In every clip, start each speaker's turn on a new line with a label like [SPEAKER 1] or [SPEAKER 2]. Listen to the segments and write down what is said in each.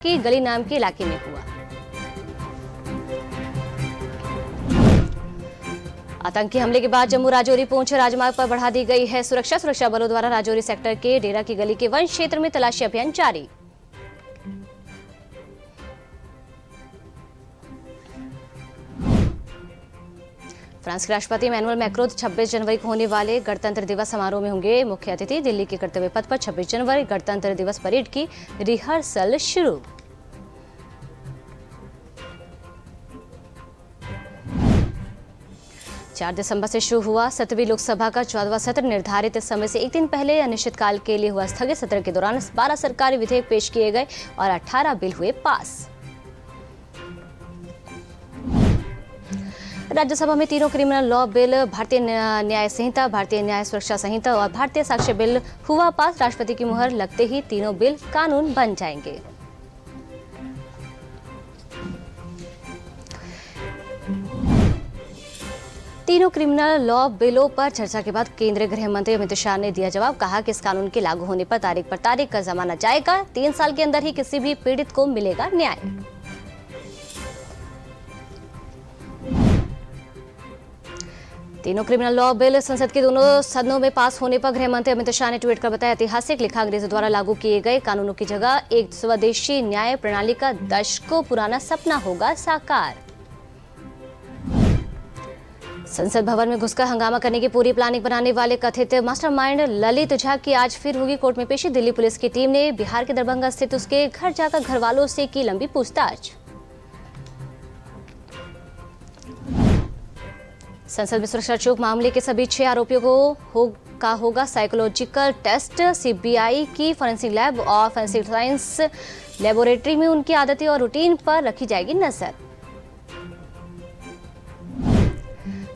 [SPEAKER 1] की गली नाम के इलाके में हुआ। आतंकी हमले के बाद जम्मू राजौरी पुंछ राजमार्ग पर बढ़ा दी गई है सुरक्षा बलों द्वारा राजौरी सेक्टर के डेरा की गली के वन क्षेत्र में तलाशी अभियान जारी। फ्रांस के राष्ट्रपति इमैनुअल मैक्रों 26 जनवरी को होने वाले गणतंत्र दिवस समारोह में होंगे मुख्य अतिथि। दिल्ली के कर्तव्य पथ पर 26 जनवरी गणतंत्र दिवस परेड की रिहर्सल शुरू। चार दिसंबर से शुरू हुआ 7वीं लोकसभा का 14वां सत्र निर्धारित समय से एक दिन पहले अनिश्चितकाल के लिए हुआ स्थगित। सत्र के दौरान 12 सरकारी विधेयक पेश किए गए और 18 बिल हुए पास। राज्यसभा में तीनों क्रिमिनल लॉ बिल, भारतीय न्याय संहिता, भारतीय न्याय सुरक्षा संहिता और भारतीय साक्ष्य बिल हुआ पास। राष्ट्रपति की मुहर लगते ही तीनों बिल कानून बन जाएंगे। तीनों क्रिमिनल लॉ बिलों पर चर्चा के बाद केंद्रीय गृह मंत्री अमित शाह ने दिया जवाब। कहा कि इस कानून के लागू होने पर तारीख पर तारीख का जमाना जाएगा। 3 साल के अंदर ही किसी भी पीड़ित को मिलेगा न्याय। तीनों क्रिमिनल लॉ बिल संसद के दोनों सदनों में पास होने पर गृह मंत्री अमित शाह ने ट्वीट कर बताया, ऐतिहासिक लिखा अंग्रेजों द्वारा लागू किए गए कानूनों की जगह एक स्वदेशी न्याय प्रणाली का दशकों पुराना सपना होगा साकार। संसद भवन में घुसकर हंगामा करने की पूरी प्लानिंग बनाने वाले कथित मास्टरमाइंड ललित झा की आज फिर होगी कोर्ट में पेशी। दिल्ली पुलिस की टीम ने बिहार के दरभंगा स्थित उसके घर जाकर घर वालों से की लंबी पूछताछ। संसद में सुरक्षा चूक मामले के सभी 6 आरोपियों को होगा साइकोलॉजिकल टेस्ट। सीबीआई की फोरेंसिक लैब और फोरेंसिक साइंस लेबोरेटरी में उनकी आदतें और रूटीन पर रखी जाएगी नजर।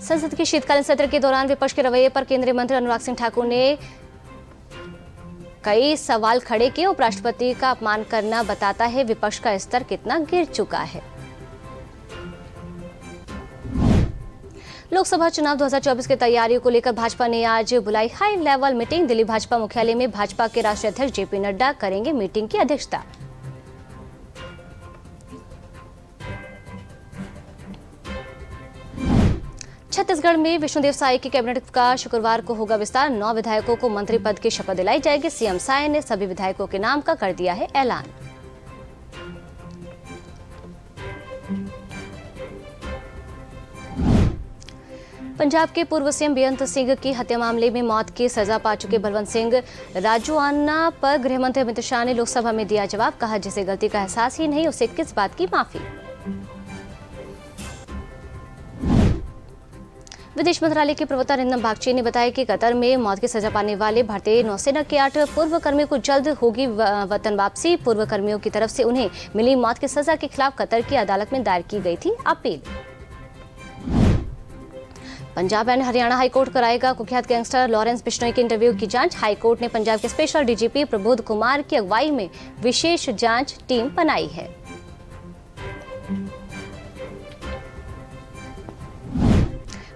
[SPEAKER 1] संसद के शीतकालीन सत्र के दौरान विपक्ष के रवैये पर केंद्रीय मंत्री अनुराग सिंह ठाकुर ने कई सवाल खड़े किए। उपराष्ट्रपति का अपमान करना बताता है विपक्ष का स्तर कितना गिर चुका है। लोकसभा चुनाव 2024 की तैयारियों को लेकर भाजपा ने आज बुलाई high level meeting. Delhi Bhajpa मुख्यालय में भाजपा के राष्ट्रीय अध्यक्ष जेपी नड्डा करेंगे मीटिंग की अध्यक्षता। छत्तीसगढ़ में विष्णुदेव साय की कैबिनेट का शुक्रवार को होगा विस्तार। 9 विधायकों को मंत्री पद की शपथ दिलाई जाएगी। सीएम साय ने सभी विधायकों के नाम का कर दिया है ऐलान। पंजाब के पूर्व सीएम बेअंत सिंह की हत्या मामले में मौत की सजा पा चुके बलवंत सिंह राजोआना पर गृह मंत्री अमित शाह ने लोकसभा में दिया जवाब। कहा, जिसे गलती का एहसास ही नहीं उसे किस बात की माफी। विदेश मंत्रालय के प्रवक्ता रिंदम बागची ने बताया कि कतर में मौत की सजा पाने वाले भारतीय नौसेना के 8 पूर्व कर्मियों को जल्द होगी वतन वापसी। पूर्व कर्मियों की तरफ से उन्हें मिली मौत की सजा के खिलाफ कतर की अदालत में दायर की गई थी appeal. Punjab and Haryana high court कराएगा कुख्यात गैंगस्टर लॉरेंस बिश्नोई के इंटरव्यू की जांच। हाईकोर्ट ने पंजाब के स्पेशल डीजीपी प्रबोध कुमार की अगुवाई में विशेष जांच टीम बनाई है।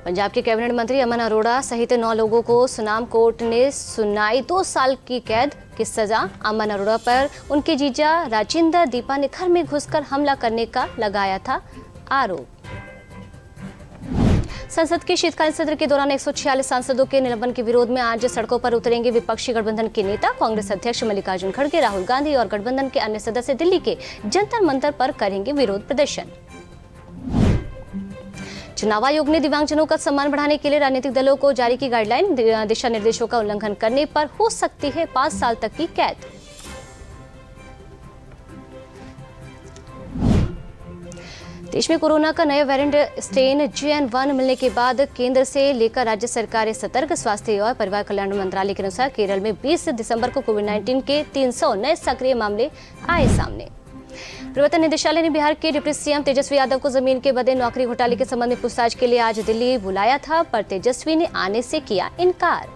[SPEAKER 1] पंजाब के कैबिनेट मंत्री अमन अरोड़ा सहित 9 लोगों को सुनाम कोर्ट ने सुनाई 2 साल की कैद की सजा। अमन अरोड़ा पर उनके जीजा राजिंदर दीपा ने घर में घुसकर हमला करने का लगाया था आरोप। संसद के शीतकालीन सत्र के दौरान 146 सांसदों के निलंबन के विरोध में आज सड़कों पर उतरेंगे विपक्षी गठबंधन के नेता। कांग्रेस अध्यक्ष मल्लिकार्जुन खड़गे, राहुल गांधी और गठबंधन के अन्य सदस्य दिल्ली के जंतर मंतर पर करेंगे विरोध प्रदर्शन। चुनाव आयोग ने दिव्यांगजनों का सम्मान बढ़ाने के लिए राजनीतिक दलों को जारी की गाइडलाइन। दिशा निर्देशों का उल्लंघन करने पर हो सकती है 5 साल तक की कैद। देश में कोरोना का नया वेरिएंट स्ट्रेन JN.1 मिलने के बाद केंद्र से लेकर राज्य सरकारें सतर्क। स्वास्थ्य और परिवार कल्याण मंत्रालय के अनुसार केरल में 20 दिसंबर को कोविड-19 के 300 नए सक्रिय मामले आए सामने। प्रवर्तन निदेशालय ने बिहार के डिप्टी सीएम तेजस्वी यादव को जमीन के बदले नौकरी घोटाले के संबंध में पूछताछ के लिए आज दिल्ली बुलाया था, पर तेजस्वी ने आने से किया इनकार।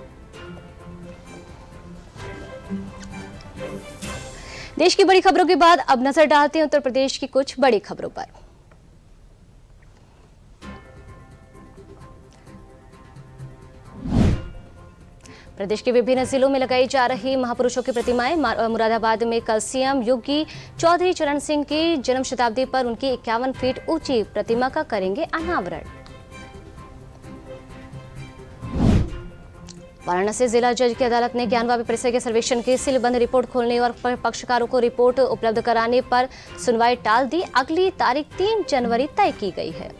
[SPEAKER 1] देश की बड़ी खबरों के बाद अब नजर डालते हैं उत्तर प्रदेश की कुछ बड़ी खबरों पर। प्रदेश के विभिन्न जिलों में लगाई जा रही महापुरुषों की प्रतिमाएं। मुरादाबाद में कल सीएम योगी चौधरी चरण सिंह की जन्म शताब्दी पर उनकी 51 फीट ऊंची प्रतिमा का करेंगे अनावरण। वाराणसी जिला जज की अदालत ने ज्ञानवापी परिसर के सर्वेक्षण की सीलबंद रिपोर्ट खोलने और पक्षकारों को रिपोर्ट उपलब्ध कराने पर सुनवाई टाल दी। अगली तारीख 3 जनवरी तय की गई है।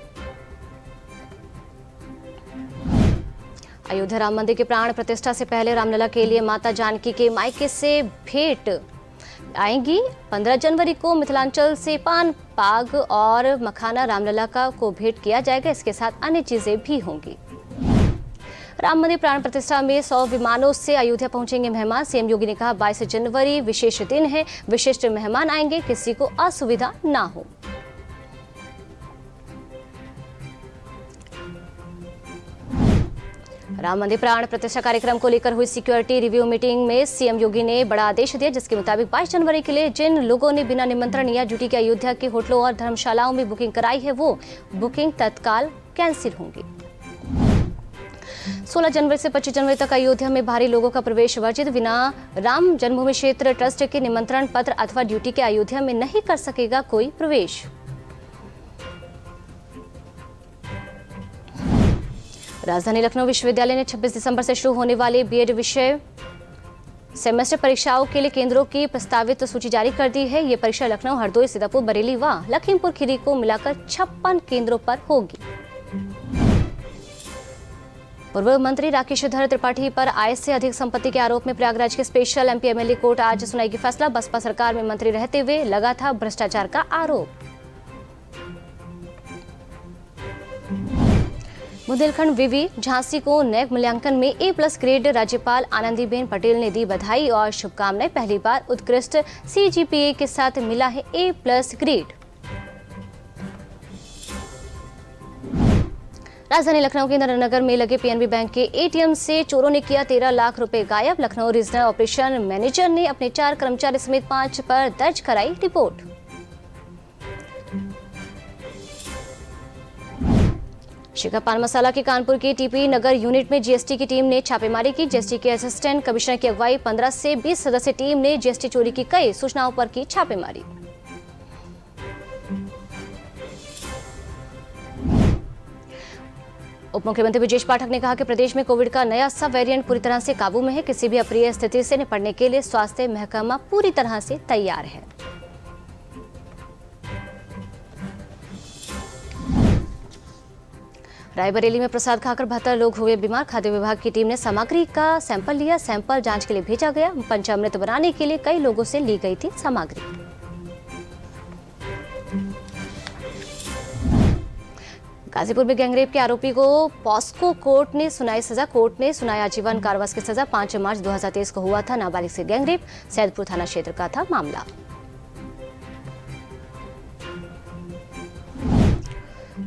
[SPEAKER 1] अयोध्या राम मंदिर के प्राण प्रतिष्ठा से पहले रामलला के लिए माता जानकी के मायके से भेंट आएंगी। 15 जनवरी को मिथिलांचल से पान, पाग और मखाना रामलला को भेंट किया जाएगा। इसके साथ अन्य चीजें भी होंगी। राम मंदिर प्राण प्रतिष्ठा में 100 विमानों से अयोध्या पहुंचेंगे मेहमान। सीएम योगी ने कहा 22 जनवरी विशेष दिन है, विशिष्ट मेहमान आएंगे, किसी को असुविधा ना हो। राम मंदिर प्राण प्रतिष्ठा कार्यक्रम को लेकर हुई सिक्योरिटी रिव्यू मीटिंग में सीएम योगी ने बड़ा आदेश दिया, जिसके मुताबिक 22 जनवरी के लिए जिन लोगों ने बिना निमंत्रण या ड्यूटी के अयोध्या के होटलों और धर्मशालाओं में बुकिंग कराई है वो बुकिंग तत्काल कैंसिल होंगी। 16 जनवरी से 25 जनवरी तक अयोध्या में भारी लोगों का प्रवेश वर्जित। बिना राम जन्मभूमि क्षेत्र ट्रस्ट के निमंत्रण पत्र अथवा ड्यूटी के अयोध्या में नहीं कर सकेगा कोई प्रवेश। राजधानी लखनऊ विश्वविद्यालय ने 26 दिसंबर से शुरू होने वाले बीएड विषय सेमेस्टर परीक्षाओं के लिए केंद्रों की प्रस्तावित सूची जारी कर दी है। ये परीक्षा लखनऊ, हरदोई, सीतापुर, बरेली व लखीमपुर खीरी को मिलाकर 56 केंद्रों पर होगी। पूर्व मंत्री राकेशधर त्रिपाठी पर आय से अधिक संपत्ति के आरोप में प्रयागराज के स्पेशल एमपी एमएलए कोर्ट आज सुनाएगी फैसला। बसपा सरकार में मंत्री रहते हुए लगा था भ्रष्टाचार का आरोप। बुंदेलखंड विवि झांसी को नैक मूल्यांकन में A+ ग्रेड। राज्यपाल आनंदीबेन पटेल ने दी बधाई और शुभकामनाएं। पहली बार उत्कृष्ट CGPA के साथ मिला है A+ ग्रेड। राजधानी लखनऊ के नगर में लगे PNB बैंक के ATM से चोरों ने किया 13 लाख रुपए गायब। लखनऊ रीजनल ऑपरेशन मैनेजर ने अपने 4 कर्मचारी समेत 5 पर दर्ज कराई रिपोर्ट। शिखर पान मसाला के कानपुर के TP नगर यूनिट में GST की टीम ने छापेमारी की। GST के असिस्टेंट कमिश्नर की अगुवाई 15 से 20 सदस्यीय टीम ने GST चोरी की कई सूचनाओं पर की छापेमारी। उप मुख्यमंत्री ब्रजेश पाठक ने कहा कि प्रदेश में कोविड का नया सब वेरिएंट पूरी तरह से काबू में है। किसी भी अप्रिय स्थिति से निपटने के लिए स्वास्थ्य महकमा पूरी तरह से तैयार है। रायबरेली में प्रसाद खाकर 72 लोग हुए बीमार। खाद्य विभाग की टीम ने सामग्री का सैंपल लिया। सैंपल जांच के लिए भेजा गया। पंचामृत बनाने के लिए कई लोगों से ली गई थी सामग्री। गाजीपुर में गैंगरेप के आरोपी को पॉस्को कोर्ट ने सुनाई सजा। कोर्ट ने सुनाई आजीवन कारावास की सजा। 5 मार्च 2023 को हुआ था नाबालिग से गैंगरेप। सैदपुर थाना क्षेत्र का था मामला।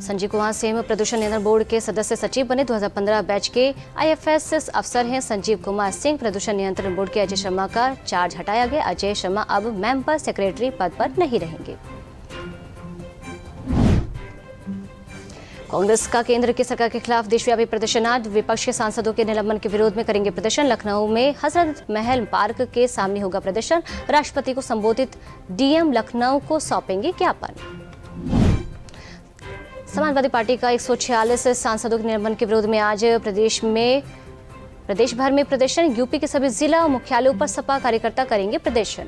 [SPEAKER 1] संजीव कुमार सिंह प्रदूषण नियंत्रण बोर्ड के सदस्य सचिव बने। 2015 बैच के IFS अफसर हैं संजीव कुमार सिंह। प्रदूषण नियंत्रण बोर्ड के अजय शर्मा का चार्ज हटाया गया। अजय शर्मा अब मेंबर सेक्रेटरी पद पर नहीं रहेंगे। कांग्रेस का केंद्र की सरकार के खिलाफ देशव्यापी प्रदर्शन। आज विपक्ष के सांसदों के निलंबन के विरोध में करेंगे प्रदर्शन। लखनऊ में हजरत महल पार्क के सामने होगा प्रदर्शन। राष्ट्रपति को संबोधित DM लखनऊ को सौंपेंगे ज्ञापन। समाजवादी पार्टी का 146 सांसदों के निलंबन के विरोध में आज प्रदेश भर में प्रदर्शन। यूपी के सभी जिला मुख्यालयों पर सपा कार्यकर्ता करेंगे प्रदर्शन।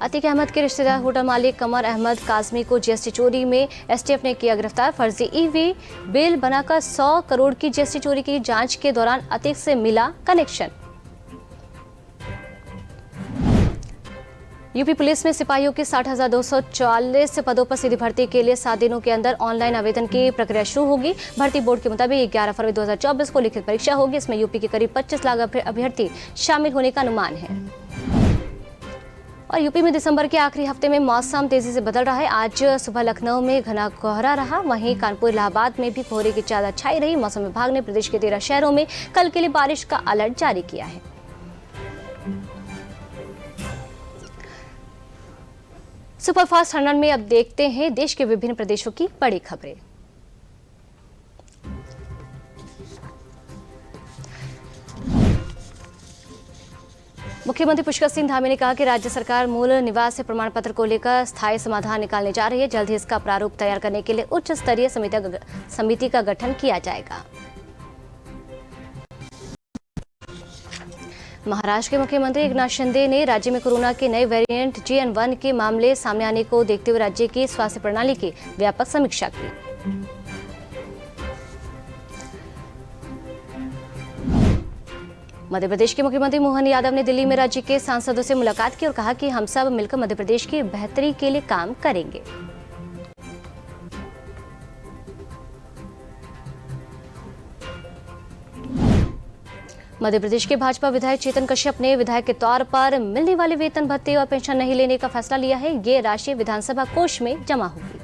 [SPEAKER 1] अतीक अहमद के रिश्तेदार होटल मालिक कमर अहमद काजमी को GST चोरी में STF ने किया गिरफ्तार। फर्जी EV बिल बनाकर 100 करोड़ की GST चोरी की जांच के दौरान अतीक से मिला कनेक्शन। यूपी पुलिस में सिपाहियों की 60,244 पदों पर सीधी भर्ती के लिए 7 दिनों के अंदर ऑनलाइन आवेदन की प्रक्रिया शुरू होगी। भर्ती बोर्ड के मुताबिक 11 फरवरी 2024 को लिखित परीक्षा होगी। इसमें यूपी के करीब 25 लाख अभ्यर्थी शामिल होने का अनुमान है। और यूपी में दिसंबर के आखिरी हफ्ते में मौसम तेजी से बदल रहा है। आज सुबह लखनऊ में घना कोहरा रहा। वहीं कानपुर, इलाहाबाद में भी कोहरे की चादर छाई रही। मौसम विभाग ने प्रदेश के 13 शहरों में कल के लिए बारिश का अलर्ट जारी किया है। सुपरफास्ट 100 में अब देखते हैं देश के विभिन्न प्रदेशों की बड़ी खबरें। मुख्यमंत्री पुष्कर सिंह धामी ने कहा कि राज्य सरकार मूल निवास प्रमाण पत्र को लेकर स्थायी समाधान निकालने जा रही है। जल्द ही इसका प्रारूप तैयार करने के लिए उच्च स्तरीय समिति का गठन किया जाएगा। महाराष्ट्र के मुख्यमंत्री एकनाथ शिंदे ने राज्य में कोरोना के नए वेरिएंट JN1 के मामले सामने आने को देखते हुए राज्य की स्वास्थ्य प्रणाली की व्यापक समीक्षा की। मध्य प्रदेश के मुख्यमंत्री मोहन यादव ने दिल्ली में राज्य के सांसदों से मुलाकात की और कहा कि हम सब मिलकर मध्य प्रदेश की बेहतरी के लिए काम करेंगे। मध्य प्रदेश के भाजपा विधायक चेतन कश्यप ने विधायक के तौर पर मिलने वाले वेतन भत्ते और पेंशन नहीं लेने का फैसला लिया है। ये राशि विधानसभा कोष में जमा होगी।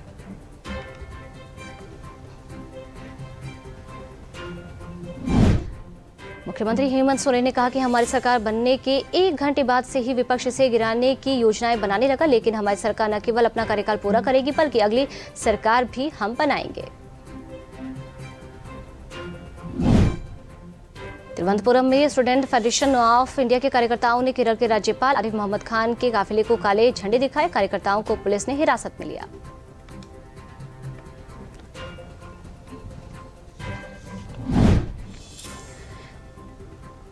[SPEAKER 1] मुख्यमंत्री हेमंत सोरेन ने कहा कि हमारी सरकार बनने के 1 घंटे बाद से ही विपक्ष से गिराने की योजनाएं बनाने लगा, लेकिन हमारी सरकार न केवल अपना कार्यकाल पूरा करेगी बल्कि अगली सरकार भी हम बनाएंगे। तिरुवनंतपुरम में स्टूडेंट फेडरेशन ऑफ इंडिया के कार्यकर्ताओं ने केरल के राज्यपाल आरिफ मोहम्मद खान के काफिले को काले झंडे दिखाए। कार्यकर्ताओं को पुलिस ने हिरासत में लिया।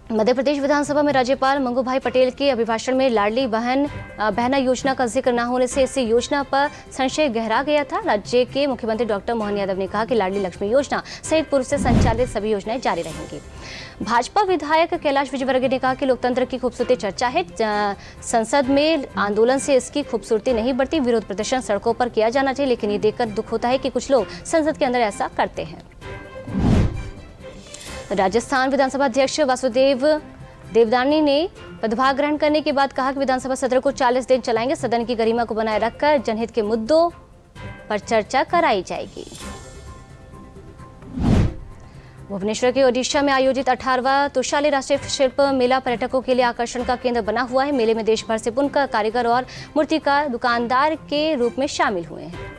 [SPEAKER 1] मध्य प्रदेश विधानसभा में राज्यपाल मंगूभाई पटेल के अभिभाषण में लाडली बहना योजना का जिक्र न होने से इस योजना पर संशय गहरा गया था। राज्य के मुख्यमंत्री डॉक्टर मोहन यादव ने कहा कि लाडली लक्ष्मी योजना सहित पूर्व से संचालित सभी योजनाएं जारी रहेंगी। भाजपा विधायक कैलाश विजयवर्गीय ने कहा कि लोकतंत्र की खूबसूरती चर्चा है, संसद में आंदोलन से इसकी खूबसूरती नहीं बढ़ती। विरोध प्रदर्शन सड़कों पर किया जाना चाहिए, लेकिन ये देखकर दुख होता है कि कुछ लोग संसद के अंदर ऐसा करते हैं। राजस्थान विधानसभा अध्यक्ष वासुदेव देवदानी ने पदभार ग्रहण करने के बाद कहा कि विधानसभा सत्र को 40 दिन चलाएंगे। सदन की गरिमा को बनाए रखकर जनहित के मुद्दों पर चर्चा कराई जाएगी। भुवनेश्वर के ओडिशा में आयोजित 18वां तोशाली राष्ट्रीय शिल्प मेला पर्यटकों के लिए आकर्षण का केंद्र बना हुआ है। मेले में देश भर से बुनकर, कारीगर और मूर्तिकार दुकानदार के रूप में शामिल हुए हैं।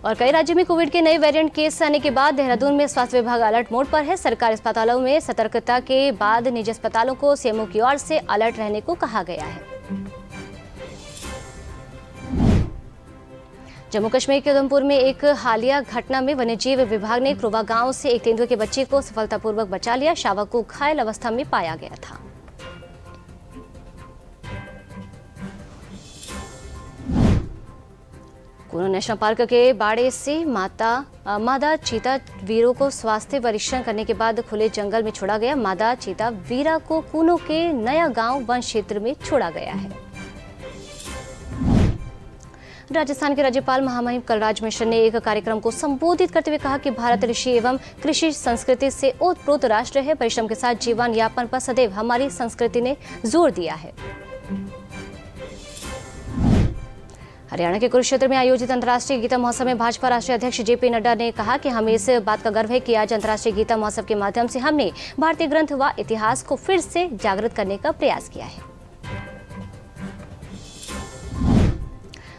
[SPEAKER 1] और कई राज्यों में कोविड के नए वेरिएंट केस आने के बाद देहरादून में स्वास्थ्य विभाग अलर्ट मोड पर है। सरकारी अस्पतालों में सतर्कता के बाद निजी अस्पतालों को सीएमओ की ओर से अलर्ट रहने को कहा गया है। जम्मू कश्मीर के उधमपुर में एक हालिया घटना में वन्यजीव विभाग ने क्रोवा गांव से एक तेंदुए के बच्चे को सफलतापूर्वक बचा लिया। शावक को घायल अवस्था में पाया गया था। कूनो नेशनल पार्क के बाड़े से मादा चीता वीरों को स्वास्थ्य परीक्षण करने के बाद खुले जंगल में छोड़ा गया। मादा चीता वीरा को कूनो के नया गांव वन क्षेत्र में छोड़ा गया है। राजस्थान के राज्यपाल महामहिम कलराज मिश्र ने एक कार्यक्रम को संबोधित करते हुए कहा कि भारत ऋषि एवं कृषि संस्कृति से ओतप्रोत राष्ट्र है। परिश्रम के साथ जीवन यापन पर सदैव हमारी संस्कृति ने जोर दिया है। हरियाणा के कुरुक्षेत्र में आयोजित अंतर्राष्ट्रीय गीता महोत्सव में भाजपा राष्ट्रीय अध्यक्ष JP नड्डा ने कहा कि हमें इस बात का गर्व है कि आज अंतर्राष्ट्रीय गीता महोत्सव के माध्यम से हमने भारतीय ग्रंथ व इतिहास को फिर से जागृत करने का प्रयास किया है।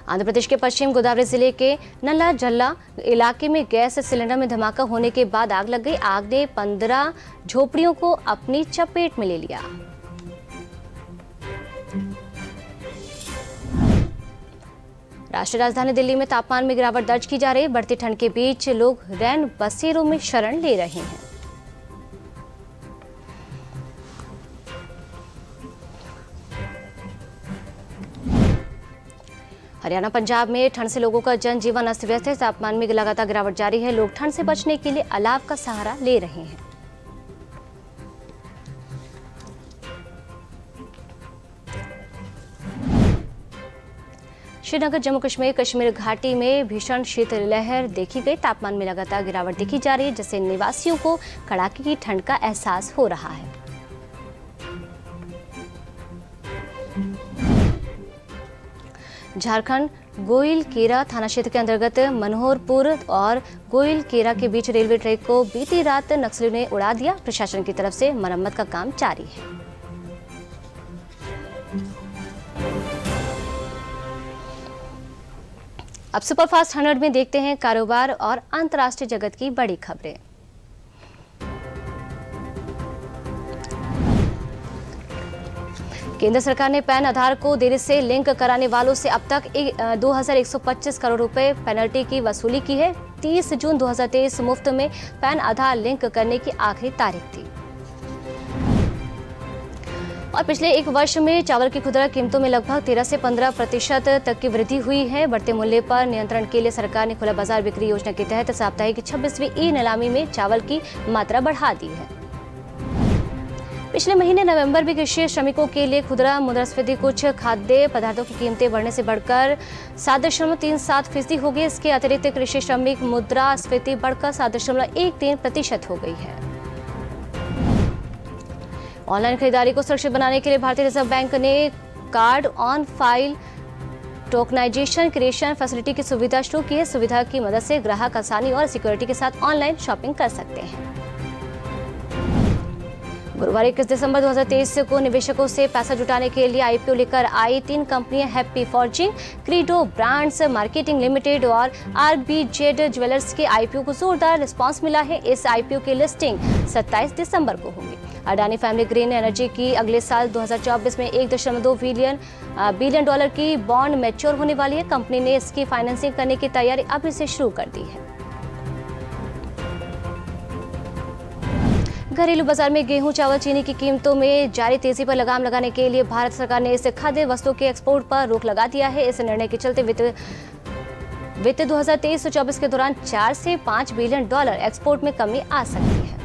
[SPEAKER 1] आंध्र प्रदेश के पश्चिम गोदावरी जिले के नल्ला जल्ला इलाके में गैस सिलेंडर में धमाका होने के बाद आग लग गई। आग ने 15 झोपड़ियों को अपनी चपेट में ले लिया। राष्ट्रीय राजधानी दिल्ली में तापमान में गिरावट दर्ज की जा रही है। बढ़ती ठंड के बीच लोग रैन बसेरों में शरण ले रहे हैं। हरियाणा पंजाब में ठंड से लोगों का जनजीवन अस्त व्यस्त है। तापमान में लगातार गिरावट जारी है। लोग ठंड से बचने के लिए अलाव का सहारा ले रहे हैं। श्रीनगर जम्मू कश्मीर घाटी में भीषण शीतलहर देखी गई। तापमान में लगातार गिरावट देखी जा रही है, जिससे निवासियों को कड़ाके की ठंड का एहसास हो रहा है। झारखंड गोइलकेरा थाना क्षेत्र के अंतर्गत मनोहरपुर और गोइलकेरा के बीच रेलवे ट्रैक को बीती रात नक्सलियों ने उड़ा दिया। प्रशासन की तरफ से मरम्मत का काम जारी है। अब सुपरफास्ट 100 में देखते हैं कारोबार और अंतर्राष्ट्रीय जगत की बड़ी खबरें। केंद्र सरकार ने पैन आधार को देरी से लिंक कराने वालों से अब तक 2125 करोड़ रुपए पेनल्टी की वसूली की है। 30 जून 2023 मुफ्त में पैन आधार लिंक करने की आखिरी तारीख थी। और पिछले एक वर्ष में चावल की खुदरा कीमतों में लगभग 13 से 15% तक की वृद्धि हुई है। बढ़ते मूल्य पर नियंत्रण के लिए सरकार ने खुला बाजार बिक्री योजना के तहत साप्ताहिक 26वीं ई नीलामी में चावल की मात्रा बढ़ा दी है। पिछले महीने नवंबर में कृषि श्रमिकों के लिए खुदरा मुद्रास्फीति कुछ खाद्य पदार्थों की कीमतें बढ़ने से बढ़कर 7.37% हो गई। इसके अतिरिक्त कृषि श्रमिक मुद्रास्फीति बढ़कर 7.13% हो गई है। ऑनलाइन खरीदारी को सुरक्षित बनाने के लिए भारतीय रिजर्व बैंक ने card on file tokenisation creation facility की सुविधा शुरू की है। सुविधा की मदद से ग्राहक आसानी और सिक्योरिटी के साथ ऑनलाइन शॉपिंग कर सकते हैं। गुरुवार 21 दिसंबर 2023 को निवेशकों से पैसा जुटाने के लिए आईपीओ लेकर आई 3 कंपनियां happy forging, credo brands marketing limited और आरबीजेड ज्वेलर्स के आईपीओ को जोरदार रिस्पांस मिला है। इस आईपीओ की लिस्टिंग 27 दिसंबर को होगी। अडानी फैमिली ग्रीन एनर्जी की अगले साल 2024 में $1.2 बिलियन डॉलर की बॉन्ड मैच्योर होने वाली है। कंपनी ने इसकी फाइनेंसिंग करने की तैयारी अभी से शुरू कर दी है। घरेलू बाजार में गेहूं, चावल, चीनी की कीमतों में जारी तेजी पर लगाम लगाने के लिए भारत सरकार ने इस खाद्य वस्तुओं के एक्सपोर्ट पर रोक लगा दिया है। इस निर्णय के चलते वित्त 2023-24 के दौरान 4 से 5 बिलियन डॉलर एक्सपोर्ट में कमी आ सकती है।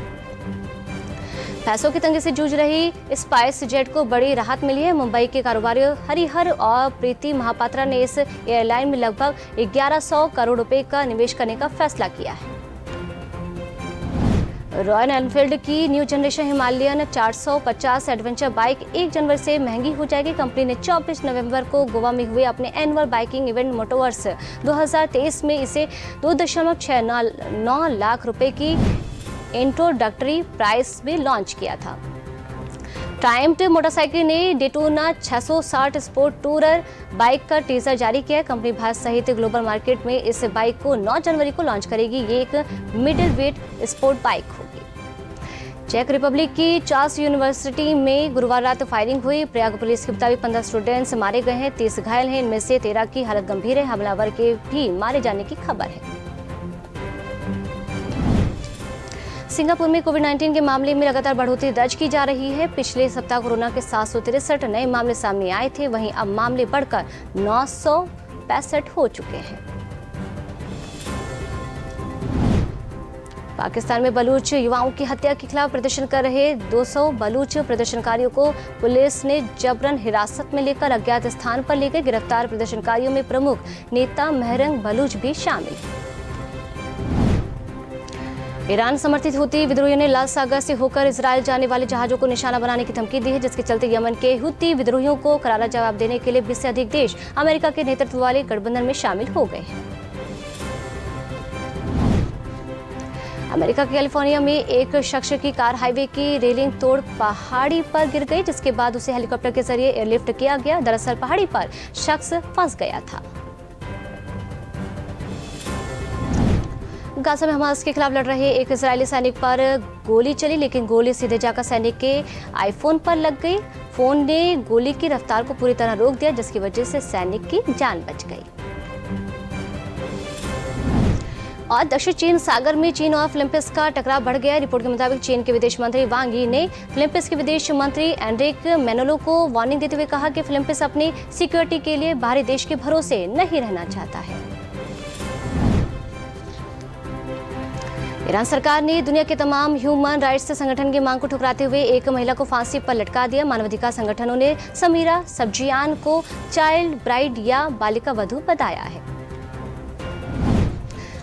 [SPEAKER 1] पैसों की तंगी से जूझ रही स्पाइस जेट को बड़ी राहत मिली है। मुंबई के कारोबारी हरिहर और प्रीति महापात्रा ने इस एयरलाइन में लगभग 1100 करोड़ रुपए का निवेश करने का फैसला किया है। रॉयल एनफील्ड की new generation Himalayan 450 adventure bike 1 जनवरी से महंगी हो जाएगी। कंपनी ने 24 नवंबर को गोवा में हुए अपने एनुअल बाइकिंग इवेंट मोटोवर्स 2023 में इसे 2.69 लाख रुपए की इंट्रोडक्टरी प्राइस में लॉन्च किया था। ट्रायम्फ मोटरसाइकिल ने डेटोना 660 स्पोर्ट टूरर बाइक का टीजर जारी किया है। कंपनी भारत सहित ग्लोबल मार्केट में इस बाइक को 9 जनवरी को लॉन्च करेगी। ये एक मिडिल वेट स्पोर्ट बाइक होगी। चेक रिपब्लिक की चार्ल्स यूनिवर्सिटी में गुरुवार रात फायरिंग हुई। प्रयाग पुलिस के मुताबिक 15 स्टूडेंट्स मारे गए हैं, 30 घायल हैं। इनमें से 13 की हालत गंभीर है। हमलावर के भी मारे जाने की खबर है। सिंगापुर में कोविड-19 के मामले में लगातार बढ़ोतरी दर्ज की जा रही है। पिछले सप्ताह कोरोना के 763 नए मामले सामने आए थे। वहीं अब मामले बढ़कर 965 हो चुके हैं। पाकिस्तान में बलूच युवाओं की हत्या के खिलाफ प्रदर्शन कर रहे 200 बलूच प्रदर्शनकारियों को पुलिस ने जबरन हिरासत में लेकर अज्ञात स्थान पर ले गए। गिरफ्तार प्रदर्शनकारियों में प्रमुख नेता महरंग बलूच भी शामिल हैं। ईरान समर्थित हुती विद्रोहियों ने लाल सागर से होकर इजरायल जाने वाले जहाजों को निशाना बनाने की धमकी दी है, जिसके चलते यमन के हुती विद्रोहियों को करारा जवाब देने के लिए 20 से अधिक देश अमेरिका के नेतृत्व वाले गठबंधन में शामिल हो गए हैं। अमेरिका के कैलिफोर्निया में एक शख्स की कार हाईवे की रेलिंग तोड़ पहाड़ी पर गिर गई, जिसके बाद उसे हेलीकॉप्टर के जरिए एयरलिफ्ट किया गया। दरअसल पहाड़ी पर शख्स फंस गया था। गाजा में हमास के खिलाफ लड़ रहे एक इजरायली सैनिक पर गोली चली, लेकिन गोली सीधे जाकर सैनिक के आईफोन पर लग गई। फोन ने गोली की रफ्तार को पूरी तरह रोक दिया, जिसकी वजह से सैनिक की जान बच गई। और दक्षिण चीन सागर में चीन और फिलीपींस का टकराव बढ़ गया। रिपोर्ट के मुताबिक चीन के विदेश मंत्री वांग यी ने फिलीपींस के विदेश मंत्री एनरिक मेनोलो को वार्निंग देते हुए कहा कि फिलीपींस अपनी सिक्योरिटी के लिए बाहरी देश के भरोसे नहीं रहना चाहता है। ईरान सरकार ने दुनिया के तमाम ह्यूमन राइट्स संगठन की मांग को ठुकराते हुए एक महिला को फांसी पर लटका दिया। मानवाधिकार संगठनों ने समीरा सब्जियान को चाइल्ड ब्राइड या बालिका वधू बताया है।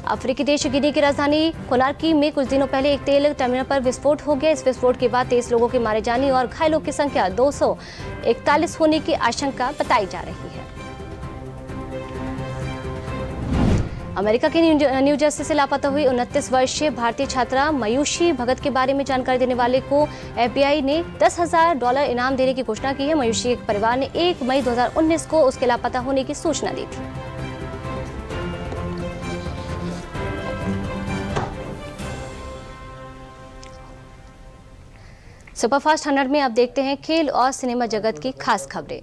[SPEAKER 1] अफ्रीकी देश गिनी की राजधानी कोनार्की में कुछ दिनों पहले एक तेल टर्मिनल पर विस्फोट हो गया। इस विस्फोट के बाद 23 लोगों के मारे जाने और घायलों की संख्या 241 होने की आशंका बताई जा रही है। अमेरिका के न्यू जर्सी से लापता हुई 29 वर्षीय भारतीय छात्रा मयूषी भगत के बारे में जानकारी देने वाले को FBI ने $10,000 इनाम देने की घोषणा की है। मयूषी के परिवार ने 1 मई 2019 को उसके लापता होने की सूचना दी थी। सुपरफास्ट 100 में अब देखते हैं खेल और सिनेमा जगत की खास खबरें।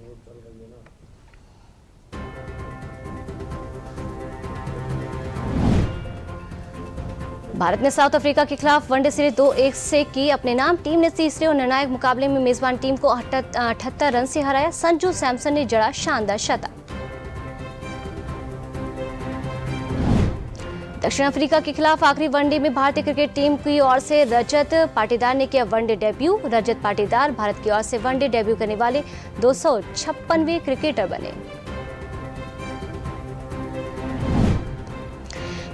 [SPEAKER 1] भारत ने साउथ अफ्रीका के खिलाफ वनडे सीरीज 2-1 से की अपने नाम। टीम ने तीसरे और निर्णायक मुकाबले में मेजबान टीम को 78 रन से हराया। संजू सैमसन ने जड़ा शानदार शतक। दक्षिण अफ्रीका के खिलाफ आखिरी वनडे में भारतीय क्रिकेट टीम की ओर से रजत पाटीदार ने किया वनडे डेब्यू। रजत पाटीदार भारत की ओर से वनडे डेब्यू करने वाले 256वें क्रिकेटर बने।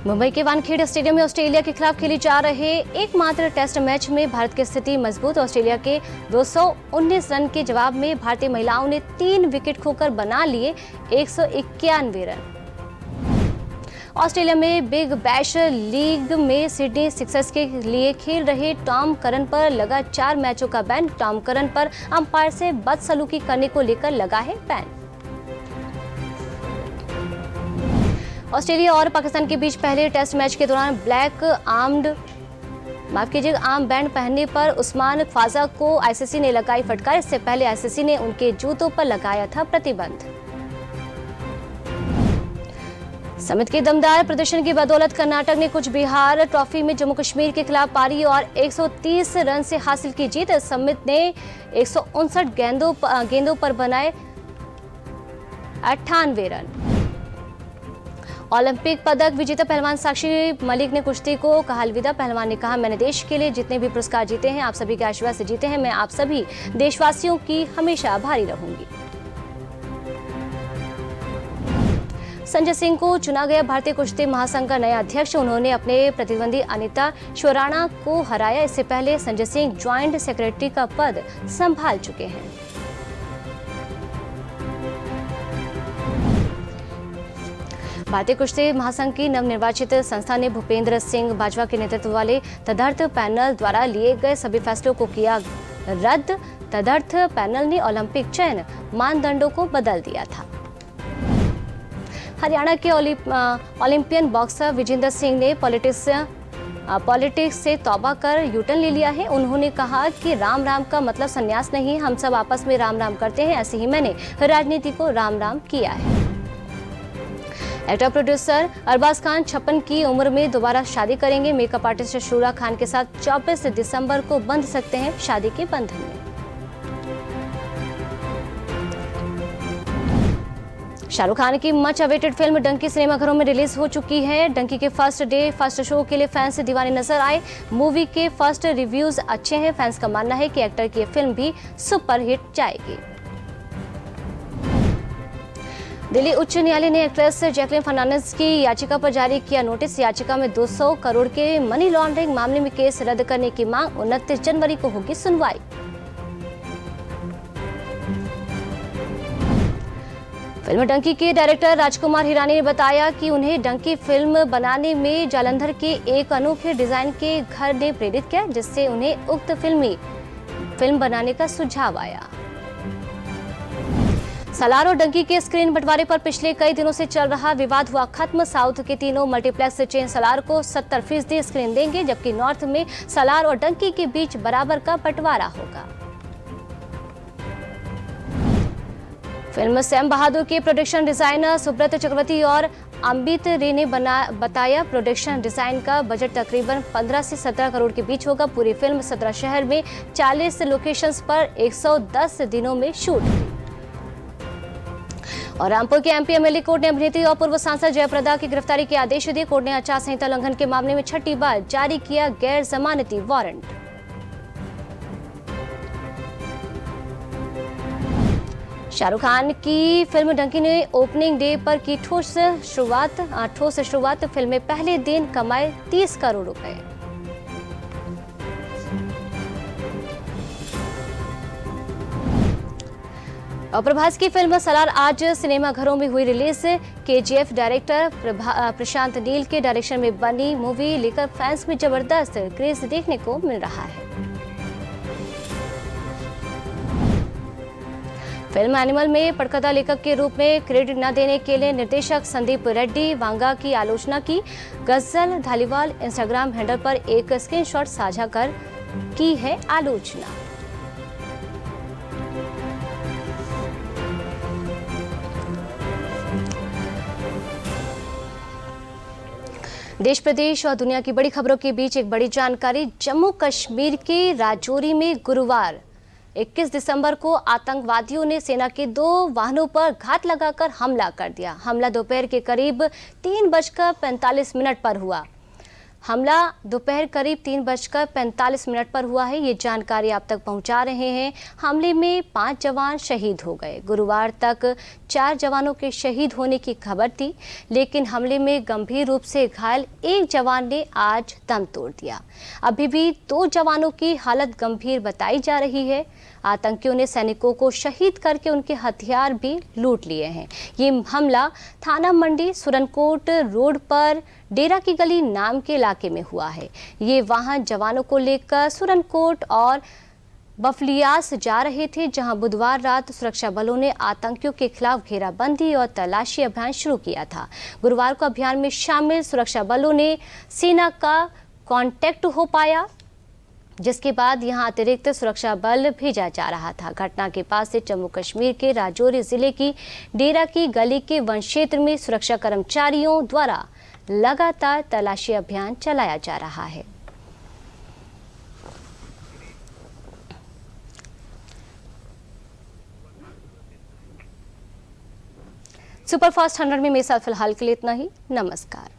[SPEAKER 1] मुंबई के वानखेड़े स्टेडियम में ऑस्ट्रेलिया के खिलाफ खेले जा रहे एकमात्र टेस्ट मैच में भारत की स्थिति मजबूत। ऑस्ट्रेलिया के 219 रन के जवाब में भारतीय महिलाओं ने 3 विकेट खोकर बना लिए 191 रन। ऑस्ट्रेलिया में बिग बैश लीग में सिडनी सिक्सर्स के लिए खेल रहे टॉम करन पर लगा 4 मैचों का बैन। टॉम करन पर अंपायर से बदसलूकी करने को लेकर लगा है बैन। ऑस्ट्रेलिया और पाकिस्तान के बीच पहले टेस्ट मैच के दौरान आर्म बैंड पहनने पर उस्मान ख्वाजा को आईसीसी ने लगाई फटकार। इससे पहले आईसीसी ने उनके जूतों पर लगाया था प्रतिबंध। समित के दमदार प्रदर्शन की बदौलत कर्नाटक ने कुछ बिहार ट्रॉफी में जम्मू कश्मीर के खिलाफ पारी और 130 रन से हासिल की जीत। समित ने 159 गेंदों पर बनाए 98 रन। ओलंपिक पदक विजेता पहलवान साक्षी मलिक ने कुश्ती को कहा अलविदा। पहलवान ने कहा, मैंने देश के लिए जितने भी पुरस्कार जीते हैं आप सभी के आशीर्वाद से जीते हैं। मैं आप सभी देशवासियों की हमेशा आभारी रहूंगी। संजय सिंह को चुना गया भारतीय कुश्ती महासंघ का नया अध्यक्ष। उन्होंने अपने प्रतिद्वंदी अनिता शिवराणा को हराया। इससे पहले संजय सिंह ज्वाइंट सेक्रेटरी का पद संभाल चुके हैं। भारतीय कुश्ती महासंघ की नवनिर्वाचित संस्था ने भूपेंद्र सिंह बाजवा के नेतृत्व वाले तदर्थ पैनल द्वारा लिए गए सभी फैसलों को किया रद्द। तदर्थ पैनल ने ओलंपिक चयन मानदंडों को बदल दिया था। हरियाणा के ओलंपियन बॉक्सर विजेंद्र सिंह ने पॉलिटिक्स से तौबा कर यूटर्न ले लिया है। उन्होंने कहा कि राम राम का मतलब संन्यास नहीं, हम सब आपस में राम राम करते हैं। ऐसे ही मैंने राजनीति को राम राम किया है। एक्टर प्रोड्यूसर अरबाज खान 56 की उम्र में दोबारा शादी करेंगे। मेकअप आर्टिस्ट शूरा खान के साथ 24 दिसंबर को बंध सकते हैं शादी के बंधन में। शाहरुख खान की मच अवेटेड फिल्म डंकी सिनेमाघरों में रिलीज हो चुकी है। डंकी के फर्स्ट डे फर्स्ट शो के लिए फैंस दीवाने नजर आए। मूवी के फर्स्ट रिव्यूज अच्छे हैं। फैंस का मानना है कि एक्टर की फिल्म भी सुपरहिट जाएगी। दिल्ली उच्च न्यायालय ने एक्ट्रेस जैकलिन फर्नांडिस की याचिका पर जारी किया नोटिस। याचिका में 200 करोड़ के मनी लॉन्ड्रिंग मामले में केस रद्द करने की मांग। 29 जनवरी को होगी सुनवाई। फिल्म डंकी के डायरेक्टर राजकुमार हिरानी ने बताया कि उन्हें डंकी फिल्म बनाने में जालंधर के एक अनोखे डिजाइन के घर ने प्रेरित किया, जिससे उन्हें उक्त फिल्म बनाने का सुझाव आया। सलार और डंकी के स्क्रीन बंटवारे पर पिछले कई दिनों से चल रहा विवाद हुआ खत्म। साउथ के तीनों मल्टीप्लेक्स चेन सलार को 70% स्क्रीन देंगे, जबकि नॉर्थ में सलार और डंकी के बीच बराबर का बंटवारा होगा। फिल्म सैम बहादुर के प्रोडक्शन डिजाइनर सुब्रत चक्रवर्ती और अमृत रे ने बताया प्रोडक्शन डिजाइन का बजट तकरीबन 15 से 17 करोड़ के बीच होगा। पूरी फिल्म 17 शहर में 40 लोकेशंस पर 110 दिनों में शूट हुई। और रामपुर के एमपी एमएलए कोर्ट ने अभिनेत्री और पूर्व सांसद जयप्रदा की गिरफ्तारी के आदेश दिए। कोर्ट ने आचार संहिता उल्लंघन के मामले में 6ठी बार जारी किया गैर जमानती वारंट। शाहरुख खान की फिल्म डंकी ने ओपनिंग डे पर की ठोस शुरुआत। फिल्म में पहले दिन कमाए 30 करोड़ रुपए। और प्रभास की फिल्म सलार आज सिनेमाघरों में हुई release. KGF director Prashanth Neel के डायरेक्शन में बनी मूवी लेकर फैंस में जबरदस्त क्रेज देखने को मिल रहा है। फिल्म एनिमल में पटकथा लेखक के रूप में क्रेडिट न देने के लिए निर्देशक संदीप रेड्डी वांगा की आलोचना की। गजल धालीवाल इंस्टाग्राम हैंडल पर एक स्क्रीनशॉट साझा कर की है आलोचना। देश प्रदेश और दुनिया की बड़ी खबरों के बीच एक बड़ी जानकारी। जम्मू कश्मीर के राजौरी में गुरुवार 21 दिसंबर को आतंकवादियों ने सेना के 2 वाहनों पर घात लगाकर हमला कर दिया। हमला दोपहर के करीब 3:45 पर हुआ। हमला दोपहर करीब 3:45 पर हुआ है। ये जानकारी आप तक पहुंचा रहे हैं। हमले में 5 जवान शहीद हो गए। गुरुवार तक 4 जवानों के शहीद होने की खबर थी, लेकिन हमले में गंभीर रूप से घायल एक जवान ने आज दम तोड़ दिया। अभी भी 2 जवानों की हालत गंभीर बताई जा रही है। आतंकियों ने सैनिकों को शहीद करके उनके हथियार भी लूट लिए हैं। ये हमला थाना मंडी सुरनकोट रोड पर डेरा की गली नाम के इलाके में हुआ है। ये वाहन जवानों को लेकर सुरनकोट और बफलियास जा रहे थे, जहां बुधवार रात सुरक्षा बलों ने आतंकियों के खिलाफ घेराबंदी और तलाशी अभियान शुरू किया था। गुरुवार को अभियान में शामिल सुरक्षा बलों ने सेना का कांटेक्ट हो पाया, जिसके बाद यहां अतिरिक्त सुरक्षा बल भेजा जा रहा था। घटना के पास से जम्मू कश्मीर के राजौरी जिले की डेरा की गली के वन क्षेत्र में सुरक्षा कर्मचारियों द्वारा लगातार तलाशी अभियान चलाया जा रहा है। सुपरफास्ट 100 में मेरे साथ फिलहाल के लिए इतना ही। नमस्कार।